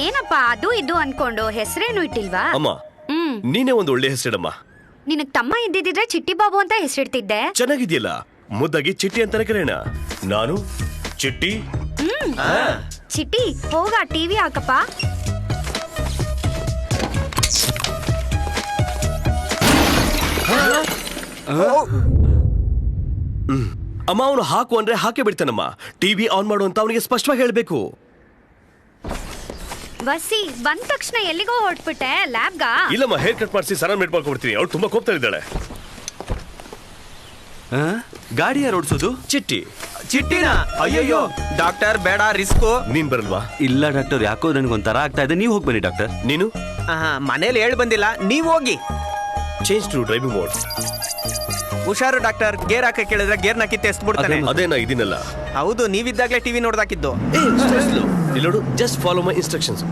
ಏನಪ್ಪ ಅದು ಇದು ಅನ್ಕೊಂಡು ಹೆಸರೇನು ಇಟ್ಟಿಲ್ವಾ? ಅಮ್ಮ ನೀನೇ ಒಂದು ಒಳ್ಳೆ ಹೆಸರಿಡಮ್ಮ. ನಿನಗ್ ತಮ್ಮ ಇದ್ದಿದ್ರೆ ಚಿಟ್ಟಿ ಬಾಬು ಅಂತ ಹೆಸರಿಡ್ತಿದ್ದೆ. ಚೆನ್ನಾಗಿದ್ಯಲ್ಲ, ಮುದ್ದಾಗಿ ಚಿಟ್ಟಿ ಅಂತಾನೆ ಕರೆಯೋಣ. ನಾನು ಚಿಟ್ಟಿ. ಚಿಟ್ಟಿ ಹೋಗ ಟಿವಿ ಹಾಕಪ್ಪ. ಅಮ್ಮ ಅವನು ಹಾಕು ಅಂದ್ರೆ ಹಾಕೇ ಬಿಡ್ತಾನಮ್ಮ. ಟಿವಿ ಆನ್ ಮಾಡು ಅಂತ ಅವನಿಗೆ ಸ್ಪಷ್ಟವಾಗಿ ಹೇಳ್ಬೇಕು. ವಸಿ ಬಂದ ತಕ್ಷಣ ಎಲ್ಲಿಗೋ ಹೊರಟ್ಬಿಟ್ಟೆ? ಲ್ಯಾಬ್ಗ? ಇಲ್ಲಮ್ಮ, ಹೇರ್ ಕಟ್ ಮಾಡಿಸಿ ಸರ ಮೇಟ್ ಮಾಡ್ಕೊಡ್ತೀನಿ. ಅವಳು ತುಂಬಾ ಕೋಪ್ತಾ ಗಾಡಿ ಯಾರು ಓಡಿಸೋದು? ಚಿಟ್ಟಿ. ಚಿಟ್ಟಿನ? ಅಯ್ಯಯ್ಯೋ ಡಾಕ್ಟರ್ ಬೇಡ, ರಿಸ್ಕು. ನೀನ್ ಬರಲ್ವಾ? ಇಲ್ಲ ಡಾಕ್ಟರ್, ಯಾಕೋ ನನಗೊಂಥರ ಆಗ್ತಾ ಇದೆ. ನೀವು ಹೋಗಿ ಬನ್ನಿ ಡಾಕ್ಟರ್. ನೀನು? ಮನೇಲಿ ಹೇಳಿ ಬಂದಿಲ್ಲ, ನೀವ್ ಹೋಗಿ. Change to driving mode. ಹುಷಾರು ಡಾಕ್ಟರ್, ಗೇರ್ ಹಾಕ ಕೇಳಿದ್ರೆ ಗೇರ್ ನಾಕಿ ತೆಸ್ಟ್ ಬಿಡ್ತಾನೆ. ಅದೇನಾ ಇದೀನಲ್ಲ? ಹೌದು, ನೀವಿದ್ದಾಗ್ಲೇ ಟಿವಿ ನೋಡ್ದಾಕಿದ್ದು. ಇಲ್ಲಿ ನೋಡು, ಜಸ್ಟ್ ಫಾಲೋ ಮೈ ಇನ್ಸ್ಟ್ರಕ್ಷನ್ಸ್.